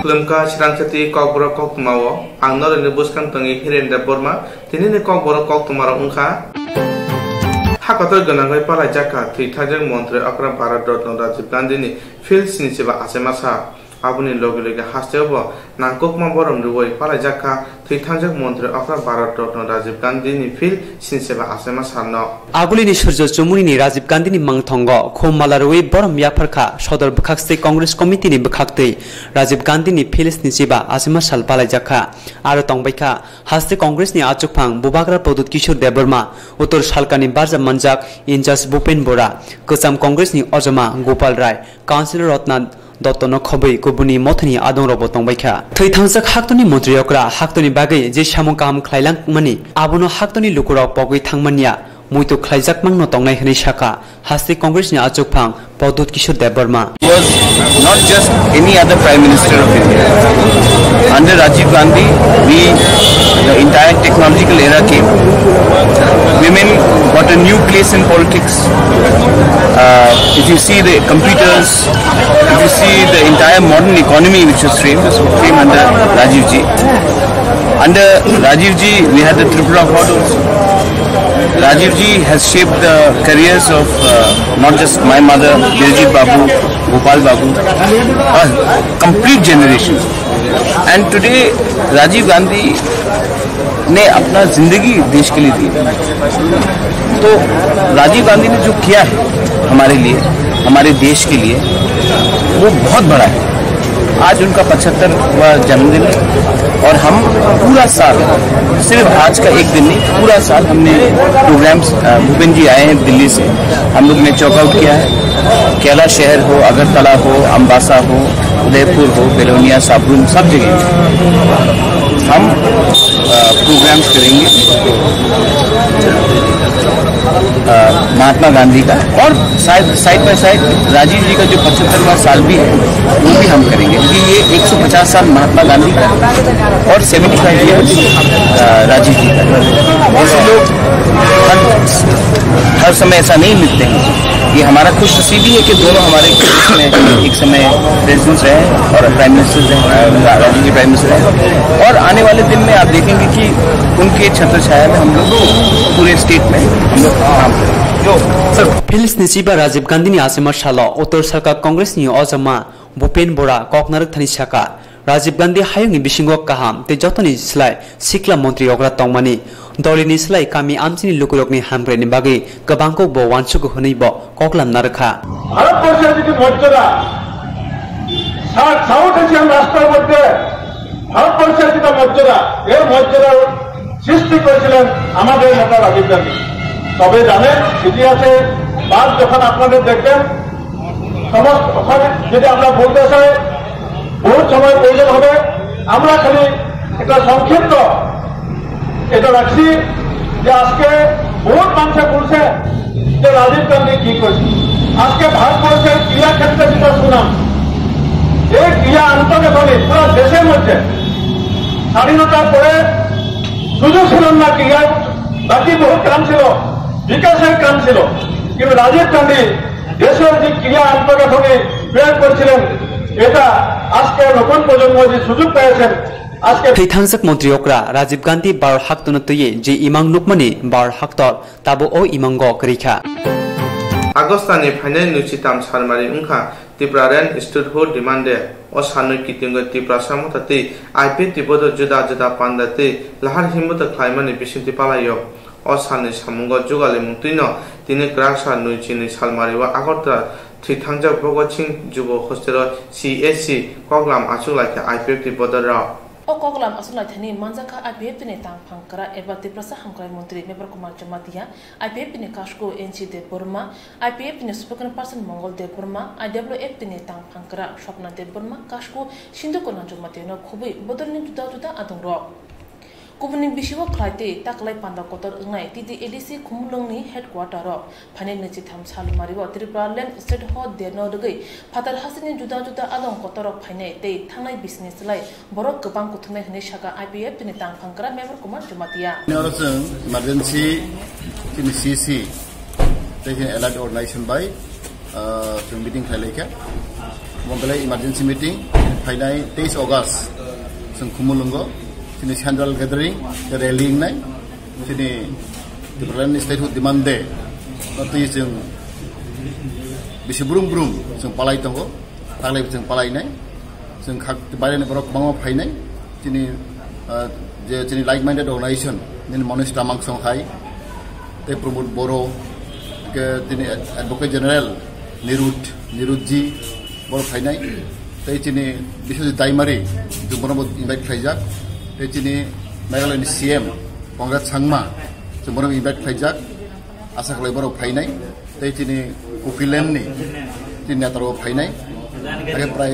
Klumka Shrankati Kokbro Kokmao, Another in the Buskantangi here in the Burma, Tinini Kokbro Koktumara Unka Hakato Gananga Palajaka, 3,000 Montre Akram Paradot Rajiv Gandhi, Phil Sinisiva Asemasa, Abuni Logilega Hastebo, Nankokma Borom Ruoi Palajaka, 3,000 Montre Akram Paradot Rajiv Gandhi, Phil Sinisiva Asemasa. Agulini Shurjo Jumuni Rajiv Gandhi Mangtongo, Komalarui Borom Yaparka, Shodor Bukakste Congress Committee ni Bukakte, Rajiv Gandhi ni Phil Sinisiva Asemasa Palajaka, Aratongbaika, Haste Congress ni Achukpang, Bubagra Podut Kishore Deborma, Utor Shalkani Barza Manjak, Injas Bupen Bora, Kusam Congress ni Ojama, Gopal Rai, Councillor Rotnan, Dottono Khobai Kubuni Motani Adon Robotong Baika. 3,000 Haktoni Montreokra, Haktoni Bagay, Jeshamokam Klailang Mani, Abono Haktoni Lukura Pogui Tangmania, Muito Klaizak Mangno Tongai Hanishaka, Haste Congress ni Achukpang, Podut Kishore Deborma. Was not just any other Prime Minister of India. Under Rajiv Gandhi, the entire technological era came. Women got a new place in politics. If you see the computers, if you see the entire modern economy which was framed under Rajiv Ji. Under Rajiv Ji, we had the Tripura Accord also. Rajiv Ji has shaped the careers of not just my mother, Diljit Babu, Gopal Babu, a complete generation. And today, Rajiv Gandhi ने अपना जिंदगी देश के लिए दी। तो राजीव गांधी ने जो किया है हमारे लिए, हमारे देश के लिए, वो बहुत बड़ा है। आज उनका 75वां जन्मदिन है और हम पूरा साल, सिर्फ आज का एक दिन नहीं, पूरा साल हमने प्रोग्राम्स, भूपेन जी आए हैं दिल्ली से, हम लोग ने चौकआउट किया है। केला शहर हो, अगरतला हो, अम्बासा हो, उदयपुर हो, बेलोनिया, साबरुन, सब जगह हम प्रोग्राम्स करेंगे महात्मा गांधी का, और साइड बाय साइड राजीव जी का जो 75वां साल भी है वो भी हम करेंगे, क्योंकि ये 150 साल महात्मा गांधी का और 75 ईयर्स राजीव जी का। ऐसे लोग हर समय ऐसा नहीं मिलते हैं। ये हमारा खुश नसीबी है कि दोनों हमारे देश में एक समय प्रेसिडेंट्स रहे और प्राइम मिनिस्टर रहे, राजीव जी प्राइम मिनिस्टर रहे, और आने वाले दिन में आप देखेंगे कि उनके छत्र छाया में हम लोग पूरे स्टेट में हम लोग काम करेंगे। Phil Sinisiva Rajiv Gandhi ni Asemar Shala, Uttar Sarkar Congress ni Ojama, Bupen Bora, Koknarak Thanishaka, Rajiv Gandhi Hayung Bishingok Kaham, Te Jotani Slai, Sikla Montri Ogra Tongmani, Dolini Slai Kami Amsini Lukurokni Hambre ni Bagi, Kabanko Bo Wansuku Hunibo, Koklam Naraka. তবে জানেন ইতিহাসে বাদ যখন আপনাদের দেখবেন সমস্ত ওখানে যদি আমরা বলতে চাই বহুত সময় প্রয়োজন হবে। আমরা খালি একটা সংক্ষিপ্ত এটা রাখছি যে আজকে বহুত মানুষে বলছে যে রাজীব গান্ধী কি করেছে। আজকে ভারতবর্ষের ক্রীড়া ক্ষেত্রে যেটা শুনাম, এই ক্রীড়া আন্তর্জাতিক পুরো দেশের মধ্যে স্বাধীনতার পরে সুযোগ ছিল না, ক্রীড়ার বাকি বহুত কাম ছিল, বিকাশের কাম ছিল, কিন্তু রাজীব গান্ধী দেশের যে ক্রীড়া আন্তর্জাতিক প্রয়োগ করেছিলেন, এটা আজকে নতুন প্রজন্ম যে সুযোগ পেয়েছেন। আজকে 3,000 Montreokra, Rajiv Gandhi Bar Haktonotoye, J Imang Nukmani, Bar Haktor, Tabo O Imango Krika. Agostani Panel Nuchitam Salmari Unka, Tipraren Studhood Demande, Osano Kitinga Tipra Samotati, IP Tibodo Juda Juda Pandati, Lahar Himuta Climbani Bishinti Palayo, Osani Samungo Jugali Mutino, Tini Grasa Nuchini Salmariwa Agota, 3,000 Bogochin Jugo Hostel CSC, Koglam Asulaka, IP Tibodara. O Koglam Asulathani, Manzaka, IPF Netang Pankara, Eva Tiprasa Hankara Montri, Never Kumar Jamatia, IPF Kashko, NC de Burma, IPF spoken person Mongol de Burma, IWF Netang Pankara, Shopna de Burma, Kashko, Shindokona Jomatino, Kubi, Bodolin Juda Adonro. Kubuning Bishiwa Klate, Taklai Panda Kotor Ngai, TDADC Kumulongni headquarter of Panenachitham Salimariwa, Tripraland, State Hot, their Nodagay, Patal Hassan Juda Adon Kotor of Pane, they Tanai business like Borok Kabankutune Nishaka, IPF Netang Pankara, Member Kumar Jumatia. Emergency in CC taken alert organization by meeting Kaleka. बेलाय इमारजेंसि meeting फाइनाय 23 अगस्त जों खुमुलुंगो जोंनि central गेदारिं rally इंनाय जोंनि त्रिपुरानि statehood demand दे नाथाय जों बेसे ब्रुम जों पालाय दङ थांलाय जों पालायनाय जों बायरानि बरक मामा फायनाय जोंनि जे जोंनि लाइक माइन्डेड अर्गानाइजेशन जोंनि मनीष तामाङ संहाय ते प्रमोद बर' जोंनि एडभोकेट जेनेरेल निरुजी बर' फायनाय ते जोंनि बिश्वजित दैमारि जों बर'बो इनभाइट खालायजाक ते जोंनि मेघालयनि CM कंग्रेस सांमा जों बर'बो इनभाइट खालायजाक आसा खालाय बर' फायनाय ते जोंनि उकिलेमनि जोंनि नेताराव फायनाय आरो प्राय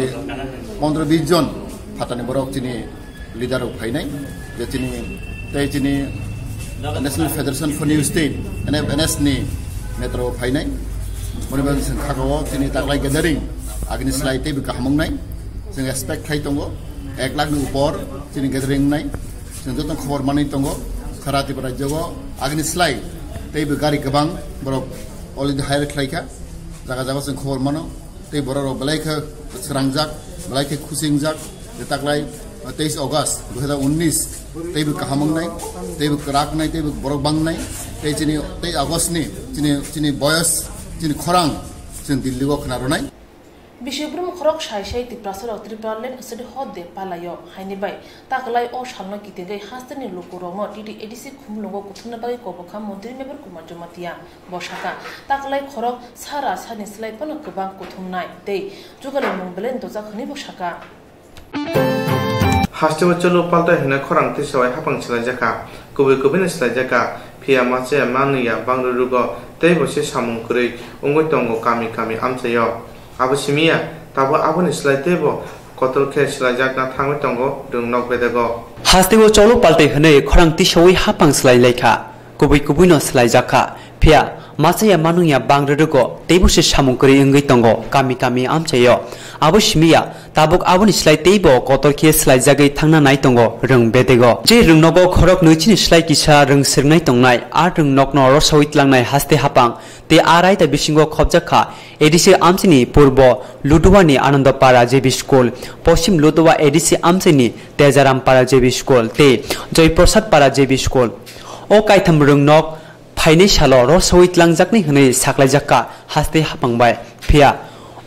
15-20 जन फाटानि बर'क जोंनि लिडाराव फायनाय जे जोंनि नेशनेल फेडारेशन फर निउ स्टेट NFNS नि नेताराव फायनाय बर'बो जों खागावाव जोंनि दाख्लाय गेदारिं आगनि स्लाइटेबो गाहामंनाय जों एक्सपेक्ट खालाय दङ 1 लाखनि उपर जोंनि गेदारिं नाय जों जत खबर मानै दङ सारा त्रिपुरा राज्योआव आगनि स्लाइट तेबो गारि गोबां बर'ब अलरेडि हायर खालायखा जागा जागा जों खबर मानो ते बर'राव बेलायखो स्रांजाक बेलायखो खुसिंजाक ताकलाय 23 अगस्त 2019 तेबो गाहामंनाय तेबो राखनाय तेबो बर'ब बांनाय ते जोंनि 23 अगस्तनि जोंनि बयस जोंनि खरां जों दिल्लीआव खोनारनाय बिशुब्रम खरक साइसाइ तिप्रासर त्रिपुरालेन असदि हदे पालायो हाइनिबाय ताकलाय अ सालना कितेगै हास्तनि लोकरंग टिटि एडिसि खुमलंगो कुथुना बागै कबखा मन्त्रि मेबर कुमार जमातिया बसाका ताकलाय खरक सारा सानि स्लाइपन गोबां कुथुमनाय दै जुगले मंबलेन दजा खनि बसाका हास्टेव चलो पाल्टा हिना खरां तिसवाय हापां सिलाय जाका गुबै सिलाय जाका फिया माचे मानिया बांरुरुगो तै बसे सामुंकुरै उंगै तंगो कामी आमचायो आबसिमिया ताबो आबनि स्लाइटेबो कतल खे स्लाइजाकना थांगै तंगो दुंनक बेदगो हास्तेव चलो पाल्टे हनै खरां तिसवाय हापां स्लाय लायखा गुबै न स्लाय जाका फिया माचे मानुया बांरुरुगो तै बसे सामुंकुरै उंगै तंगो कामी आमचायो आबसिमिया ताबुक आबनि स्लाइटेबो कतल खे स्लाइजागै थांना नाय तंगो रों बेदेगो जे रोंनगो खरक नैचिनि स्लाइ किसा रों सिरनाय तंनाय आ रों नकनो रसवितलांनाय हास्ते हापां ते आराय दा बिसिंगो खबजाखा एडिसि आमसिनि पूर्व लुदुवानि आनन्दपारा जेबी स्कुल पश्चिम लुदुवा एडिसि आमसिनि तेजारामपारा जेबी स्कुल ते जयप्रसाद पारा जेबी स्कुल ओ काइथाम रोंनक फाइनै सालो रसवितलांजाकनि हनै साख्लायजाका हास्ते हापांबाय फिया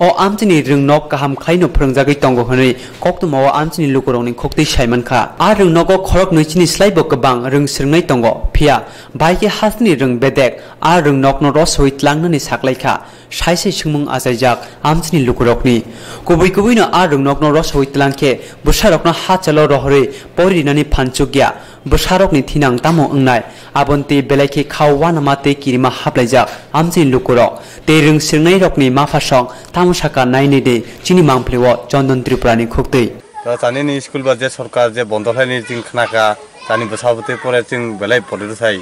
ओ आमचिनि रोंनक गाहाम खायनो फोरोंजागै तंगो हनै कक्तुमाव आमचिनि लुकुरंनि खक्ति साइमानखा आ रोंनगो खरक नैचिनि स्लाइबो गोबां रों सिरनाय तंगो फिया बाइके हासनि रों बेदेक आ रोंनकनो रसवितलांनानै साख्लायखा साइसे सुमुं आजायजाक आमचिनि लुकुरकनि गुबैनो आ रोंनकनो रसवितलांखे बुसारकनो हाचलो रहरै परिनानि फानचुगिया बुसारकनि थिनां तामो अंनाय आबन्ति बेलायखे खाववा नामाते किरिमा हाबलायजाक आमचिनि लुकुरक ते रों सिरनाय रकनि माफासं तामसाका नायने दे चिनि मांफ्लेव चन्दन त्रिपुरानि खुक्तै चानि स्कुल बा जे सरकार जे बन्दलायनि जों खनाका चानि बसाबते परे जों बेलाय परेर थाय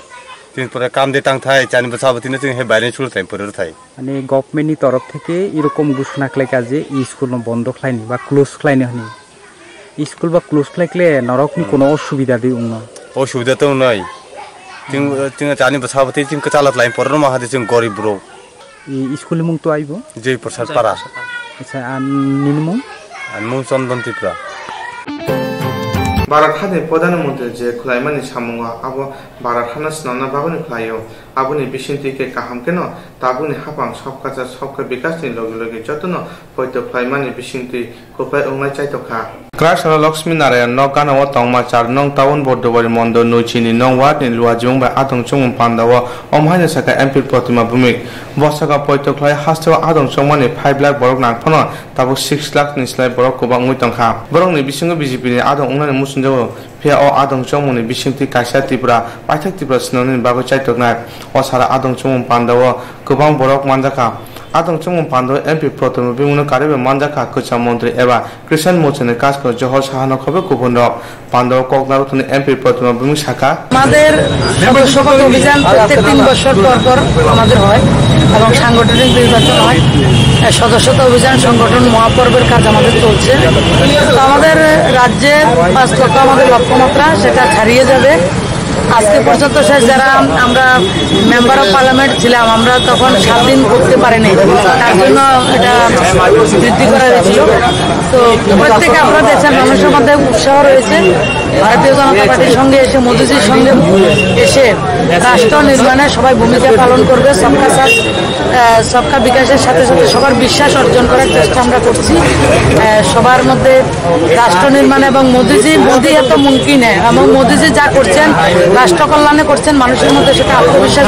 जों परे काम दे थांथाय चानि बसाबतिनो जों हे बायरेन स्कुल थाय परेर थाय माने गभर्नमेन्टनि तरफ থেকে এরকম ঘোষণা খালাইকা যে স্কুল বন্ধ খালাইনি বা ক্লোজ খালাইনি হনি স্কুল বা ক্লোজ খালাইলে নরকনি কোনো অসুবিধা দেই উন্ন অসুবিধা তো নাই जों चानि बसाबते जों कचालत लाइन परेर माहादे जों गरीब ब्रो स्कुल मुं तो आइबो जय प्रसाद पारा अच्छा निनमु मुं चन्दन त्रिपुरा भारत हादनि प्रधानमन्त्री जे खुलाइमानि सामुआ आबो भारत हाना स्नाना बागुनि खुलायो आबुनि बिसिन्ति के काहाम केनो ताबुनि हापां सबका विकासनि लगे जतन पयतो खुलाइमानि बिसिन्ति कोपाय उंनाय चाइतोखा क्रासला लक्ष्मी नारायण न गानाव तंगमा चार नং टाउन बर्दवारि मन्द नैचिनि नং वार्डनि लुवाजिमुं बा आदं चंगुं पान्दाव अमहायने साका एमपि प्रतिमा भूमि बसाका पयतो खुलाय हास्तेव आदं चंगमानि 5 लाख बरक नागफनो ताबु 6 लाख निस्लाय बरक गोबां मुइतंखा बरकनि बिसिंगो बिजेपि नि आदं उंनानि मुसुनजाव फिया अ आदं चंगमुनि बिसिंति कायसा त्रिपुरा पाइथाक त्रिपुरा स्ननि बागै चाइतोकनाय अ सारा आदं चंगुं पान्दाव गोबां बरक मानजाखा आदं चंगुं पान्दाव एमपि प्रतिमा बिमुनो कारिबे मानजाखा कचा मन्त्री एबा कृष्ण मोचने काजको जहर साहानो खबे गुबुन पान्दाव ककनारुतनि एमपि प्रतिमा बिमुं शाखा আমাদের সদস্যপদ অভিযান প্রত্যেক 3 বছর পর আমাদের হয় এবং সাংগঠনিক নির্বাচন হয় সদস্যতা অভিযান সংগঠন মহাপর্বের কাজ আমাদের চলছে আমাদের রাজ্যে 5 লক্ষ আমাদের লক্ষ্যমাত্রা সেটা ছাড়িয়ে যাবে আজকে পর্যন্ত শেষ যারা আমরা মেম্বার অফ পার্লামেন্ট ছিলাম আমরা তখন 7 দিন করতে পারিনি, তার জন্য এটা বৃদ্ধি করা হয়েছিল। তো প্রত্যেকে আপনারা দেখছেন মানুষের মধ্যে উৎসাহ রয়েছে ভারতীয় জনতা পার্টির সঙ্গে এসে মোদিজির সঙ্গে এসে রাষ্ট্র নির্মাণে সবাই ভূমিকা পালন করবে। সবকা সাথ সবকা বিকাশের সাথে সাথে সবার বিশ্বাস অর্জন করার চেষ্টা আমরা করছি। সবার মধ্যে রাষ্ট্র নির্মাণ এবং মোদি এত মুমকিন এবং মোদিজি যা করছেন রাষ্ট্র কল্যাণে করছেন, মানুষের মধ্যে সেটা আত্মবিশ্বাস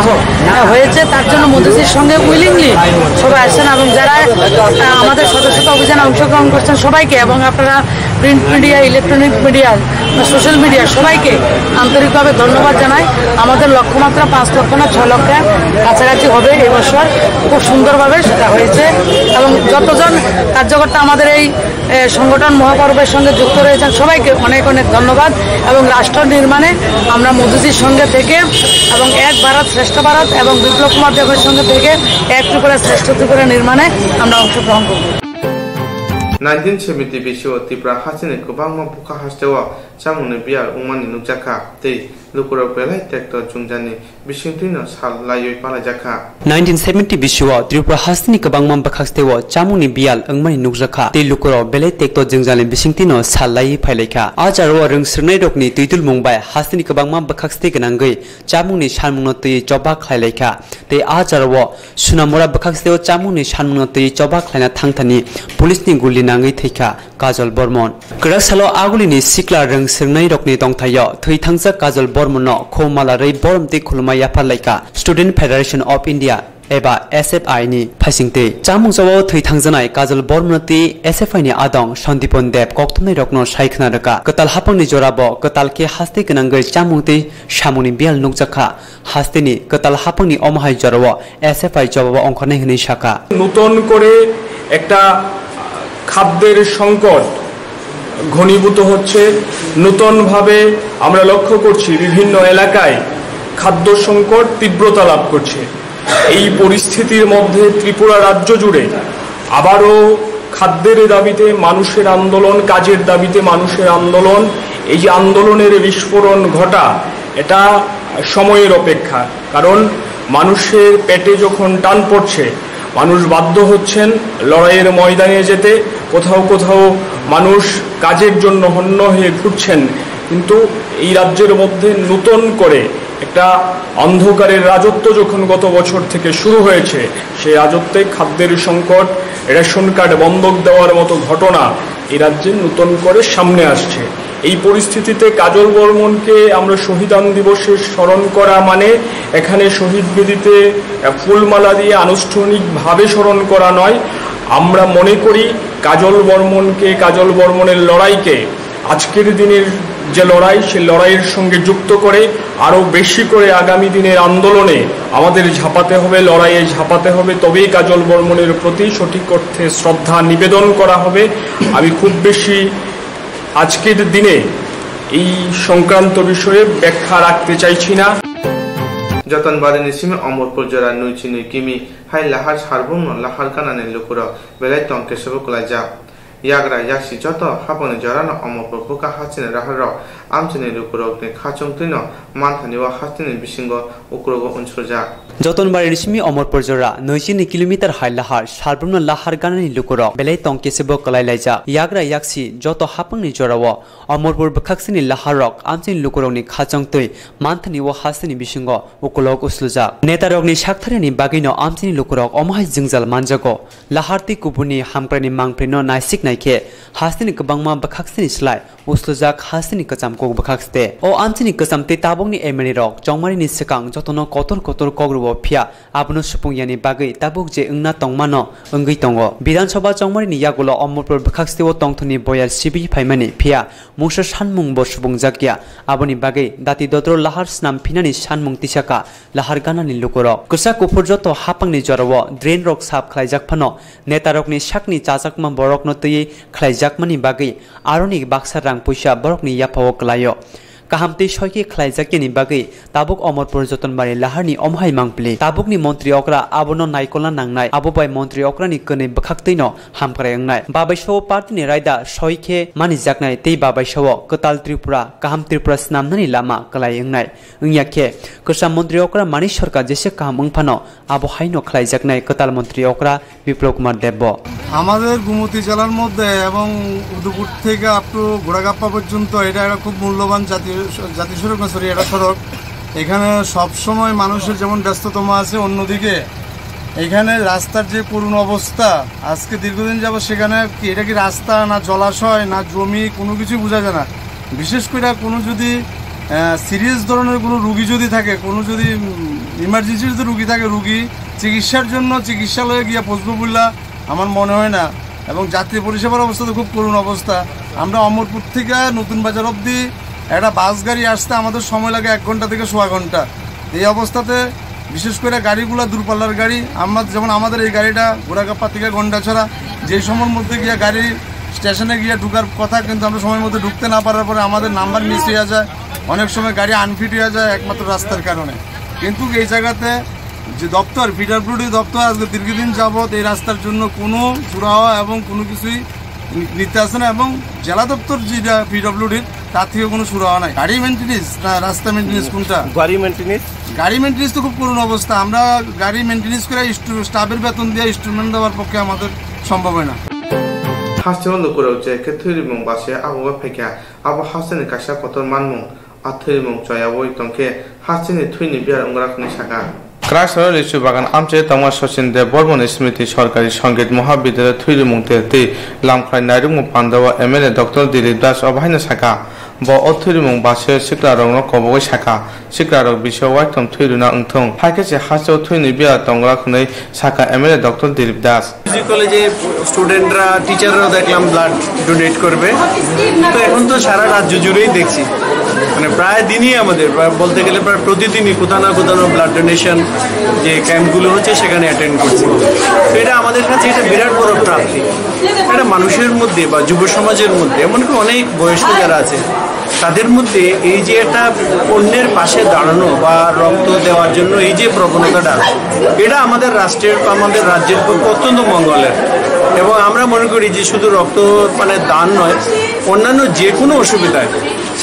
হয়েছে। তার জন্য মোদিজির সঙ্গে উইলিংলি সবাই আসছেন এবং যারা আমাদের সদস্যতা অভিযানে অংশগ্রহণ করছেন সবাইকে, এবং আপনারা print media, electronic media, social media সবাইকে আন্তরিকভাবে ধন্যবাদ জানাই। আমাদের লক্ষ্যমাত্রা 5 লক্ষ না 6 লক্ষের কাছাকাছি হবে এবছর, খুব সুন্দরভাবে সেটা হয়েছে। এবং যতজন কার্যকর্তা আমাদের এই সংগঠন মহাপর্বের সঙ্গে যুক্ত রয়েছেন সবাইকে অনেক অনেক ধন্যবাদ। এবং রাষ্ট্র নির্মাণে আমরা মোদিজির সঙ্গে থেকে এবং এক ভারত শ্রেষ্ঠ ভারত এবং বিপ্লব কুমার দেবের সঙ্গে থেকে এক ত্রিপুরা শ্রেষ্ঠ ত্রিপুরা নির্মাণে আমরা অংশগ্রহণ করব। 1970 bisio Tripura hasine kubangma buka hastewa chamune biar umani nukjaka tei lukuro pelai tekto jungjani bisintino sal layoi pala jaka 1970 bisio Tripura hasine kubangma buka hastewa chamune bial angmani nukjaka tei lukuro belai tekto jungjani bisintino sal layoi phaileka ajaro rung sirnai rokni tuitul mungbai hasine kubangma buka haste ganangai chamune shalmungno tei joba khlaileka tei ajaro sunamura buka hastewa chamune shalmungno tei joba khlaina thangthani police ni guli nangai theika Kajol Bormon Krasalo agulini sikla rang sirnai rokni tongthayo thui thangsa Kajol Bormon no khomala rei bormti khulma yaphar laika Student Federation of India eba SFI ni phasingte chamung jawo thui thangjanai Kajol Bormon ti SFI ni adong Sandipon Deb koktumai rokno saikhna raka katal hapangni jorabo katal ke haste kanangai chamung ti samuni bial nukjakha hasteni katal hapangni omhai jorabo SFI jawabo onkhone hini shaka নতুন করে একটা খাদ্যের সংকট ঘনীভূত হচ্ছে। নতুনভাবে আমরা লক্ষ্য করছি বিভিন্ন এলাকায় খাদ্য সংকট তীব্রতা লাভ করছে। এই পরিস্থিতির মধ্যে ত্রিপুরা রাজ্য জুড়ে আবারও খাদ্যের দাবিতে মানুষের আন্দোলন, কাজের দাবিতে মানুষের আন্দোলন, এই যে আন্দোলনের বিস্ফোরণ ঘটা এটা সময়ের অপেক্ষা। কারণ মানুষের পেটে যখন টান পড়ছে মানুষ বাধ্য হচ্ছেন লড়াইয়ের ময়দানে যেতে। কোথাও কোথাও মানুষ কাজের জন্য হন্য হয়ে ঘুরছেন, কিন্তু এই রাজ্যের মধ্যে নতুন করে একটা অন্ধকারের রাজত্ব যখন গত বছর থেকে শুরু হয়েছে, সেই রাজত্বে খাদ্যের সংকট, রেশন কার্ড বন্ধক দেওয়ার মতো ঘটনা এই রাজ্যে নতুন করে সামনে আসছে। এই পরিস্থিতিতে কাজল বর্মনকে আমরা শহীদান দিবসে স্মরণ করা মানে এখানে শহীদ বেদিতে ফুলমালা দিয়ে আনুষ্ঠানিকভাবে স্মরণ করা নয়। আমরা মনে করি কাজল বর্মনকে, কাজল বর্মনের লড়াইকে আজকের দিনের যে লড়াই সেই লড়াইয়ের সঙ্গে যুক্ত করে আরও বেশি করে আগামী দিনের আন্দোলনে আমাদের ঝাঁপাতে হবে, লড়াইয়ে ঝাঁপাতে হবে। তবেই কাজল বর্মনের প্রতি সঠিক অর্থে শ্রদ্ধা নিবেদন করা হবে। আমি খুব বেশি আজকের দিনে এই সংক্রান্ত বিষয়ে ব্যাখ্যা রাখতে চাইছি না। যতন বারিনি সিমে অমরপুর জোড়া নুইচিনি কিমি হাই লাহার সারবুম লাহার কানানে লুকুর বেলাই টঙ্কে সব কলাইজা ইয়াগ্রা ইয়াসি যত হাপনে জরানো অমরপুর বুকা হাসিনে রাহার আমচিনি লুকুরকনে খাচংতিন মানথানিওয়া হাসিনি বিসিঙ্গ উকুরগ অঞ্চলজা যতনবাড়ি রিসমি অমরপুর জোড়া 9 কিলোমিটার হাই লাহার সারবুম লাহার গানানি লুকুরক বেলাই টঙ্কে সব কলাইলাইজা ইয়াগ্রা ইয়াসি যত হাপংনি জরাও অমরপুর বখাকসিনি লাহারক আমচিনি লুকুরকনি খাচংতৈ মানথানিওয়া হাসিনি বিসিঙ্গ উকুলক উসলুজা নেতারকনি সাকথারিনি বাগিনো আমচিনি লুকুরক অমহাই জিংজাল মানজাগো লাহারতি কুবুনি হামপ্রানি মাংপ্রিনো নাইসিক नाइखे हास्तिनि गोबांमा बखाक्सिनि स्लाय उसलुजाक हास्तिनि कचामको बखाक्सते ओ आमचिनि कचामते ताबंनि एमनि रक चौमारिनि सिकां जतनो कतर कतर कग्रुबो फिया आबनो सुपुंयानि बागै ताबुक जे ओंना तंमानो ओंगै तंगो विधानसभा चौमारिनि यागुलो अमरपुर बखाक्सते ओ तंथनि बयार सिबि फाइमानि फिया मुंसो सानमुं ब सुबुंजाकिया आबनि बागै दाति दद्र लाहार स्नाम फिनानि सानमुं तिसाका लाहार गानानि लुकुरो कुसा कुफुर जत हापांनि जरव ड्रेन रक साफ खलाइजाक फनो नेता रकनि साकनि चाजाकमा बरकनो तयै खलाइजाकमानि बागै आरनि बाक्सा रां पैसा बरकनि याफाव कलायो kahamtei soike khlaijak ni bagui tabuk Omorpur Jotonbari laharni omhai mangpli tabukni Montri Okra abono naikolna nangnai abobai Montri Okrani kone bakhaktino hamkrai angnai babaisho party ni raida soike mani jaknai tei babaisho Ketal Tripura kaham Tripura snamnani lama kalai angnai ungyakhe Kosa Montri Okra mani sorkar jese kaham ungphano abo haino khlaijaknai Ketal Montri Okra Biplop Kumar Debbo আমাদের গুমতি জেলার মধ্যে এবং উদয়পুর থেকে up to গোড়াগাপ্পা পর্যন্ত এটা একটা খুব মূল্যবান জাতীয় সড়ক না সরি এটা সড়ক এখানে সব সময় মানুষের যেমন ব্যস্ততম আছে অন্যদিকে এখানে রাস্তার যে করুণ অবস্থা আজকে দীর্ঘদিন যাবত সেখানে এটা কি রাস্তা না জলাশয় না জমি কোনো কিছু বোঝা যায় না বিশেষ করে কোনো যদি সিরিয়াস ধরনের কোনো রোগী যদি থাকে কোনো যদি ইমার্জেন্সি যদি রোগী থাকে রোগী চিকিৎসার জন্য চিকিৎসালয়ে গিয়ে পৌঁছবো বললা আমার মনে হয় না এবং যাত্রী পরিষেবার অবস্থা তো খুব করুণ অবস্থা আমরা অমরপুর থেকে নতুন বাজার অবধি একটা বাস গাড়ি আসতে আমাদের সময় লাগে 1 ঘন্টা থেকে 1.5 ঘন্টা এই অবস্থাতে বিশেষ করে গাড়িগুলো দূরপাল্লার গাড়ি আমরা যেমন আমাদের এই গাড়িটা গোড়াগাপ্পা থেকে গন্ডাছড়া যে সময়ের মধ্যে গিয়ে গাড়ি স্টেশনে গিয়ে ঢুকার কথা কিন্তু আমরা সময়ের মধ্যে ঢুকতে না পারার পরে আমাদের নাম্বার মিস হয়ে যায় অনেক সময় গাড়ি আনফিট হয়ে যায় একমাত্র রাস্তার কারণে কিন্তু এই জায়গাতে যে দপ্তর পিডব্লিউডি দপ্তর আজকে দীর্ঘদিন যাবৎ এই রাস্তার জন্য কোনো সুরাহা এবং কোনো কিছুই নিতে আসে না এবং জেলা দপ্তর যেটা পিডব্লিউডির তার থেকে কোনো সুরাহা নাই গাড়ি মেনটেন্যান্স না রাস্তা মেনটেন্যান্স কোনটা গাড়ি মেনটেন্যান্স তো খুব করুণ অবস্থা আমরা গাড়ি মেনটেন্যান্স করে স্টাফের বেতন দিয়ে ইনস্ট্রুমেন্ট দেওয়ার পক্ষে আমাদের সম্ভব হয় না হাসিও লোকরাও যে থৈরিমং বাসে আবহাওয়া ফেকা আবহাওয়া হাসিনি কাশা পতর মানমং আথৈরিমং চয়াবই তংকে হাসিনি থৈনি বিয়ার অঙ্গরাখনি শাখা ক্রাসর লিচু বাগান আমচে তমা সচিন দে বর্মন স্মৃতি সরকারি সংগীত মহাবিদ্যালয় থৈরিমং তে লামখাই নাইরুং পান্ডাওয়া এমএলএ ডক্টর দিলীপ দাস অবাহিনা শাখা ব অথৈরিমং বাসে সিকলারং কবগৈ শাখা সিকলারক বিষয় ওয়াইতম থৈরুনা উংথং হাইকেছে হাসিও থৈনি বিয়ার তঙ্গরাখনি শাখা এমএলএ ডক্টর দিলীপ দাস কলেজে স্টুডেন্টরা টিচাররাও দেখলাম ব্লাড ডোনেট করবে তো এখন তো সারা রাজ্য জুড়েই দেখছি মানে প্রায় দিনই আমাদের বলতে গেলে প্রায় প্রতিদিনই কোথাও না কোথাও ব্লাড ডোনেশন যে ক্যাম্পগুলো হচ্ছে সেখানে অ্যাটেন্ড করছি তো এটা আমাদের কাছে এটা বিরাট বড় প্রাপ্তি এটা মানুষের মধ্যে বা যুব সমাজের মধ্যে এমনকি অনেক বয়স্ক যারা আছে তাদের মধ্যে এই যে একটা অন্যের পাশে দাঁড়ানো বা রক্ত দেওয়ার জন্য এই যে প্রবণতাটা এটা আমাদের রাষ্ট্রের আমাদের রাজ্যের পক্ষে অত্যন্ত মঙ্গলের এবং আমরা মনে করি যে শুধু রক্ত মানে দান নয় অন্যান্য যে কোনো অসুবিধায়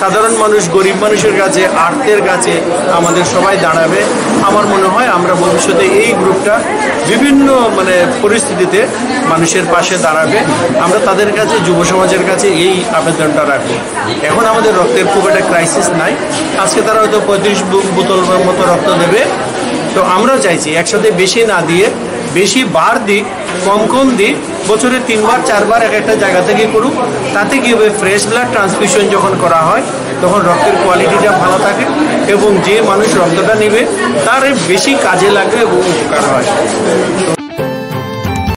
সাধারণ মানুষ গরিব মানুষের কাছে আর্তের কাছে আমাদের সবাই দাঁড়াবে আমার মনে হয় আমরা ভবিষ্যতে এই গ্রুপটা বিভিন্ন মানে পরিস্থিতিতে মানুষের পাশে দাঁড়াবে আমরা তাদের কাছে যুব সমাজের কাছে এই আবেদনটা রাখবো এখন আমাদের রক্তের খুব একটা ক্রাইসিস নাই আজকে তারা হয়তো 35 বোতল মতো রক্ত দেবে তো আমরাও চাইছি একসাথে বেশি না দিয়ে বেশি বার দিক কম দিক বছরে 3বার 4বার একটা জায়গা থেকে করুক তাতে কি হবে ফ্রেশ ব্লাড ট্রান্সফিউশন যখন করা হয় তখন রক্তের কোয়ালিটিটা ভালো থাকে এবং যে মানুষ রক্তটা নেবে তার বেশি কাজে লাগবে এবং উপকার হয়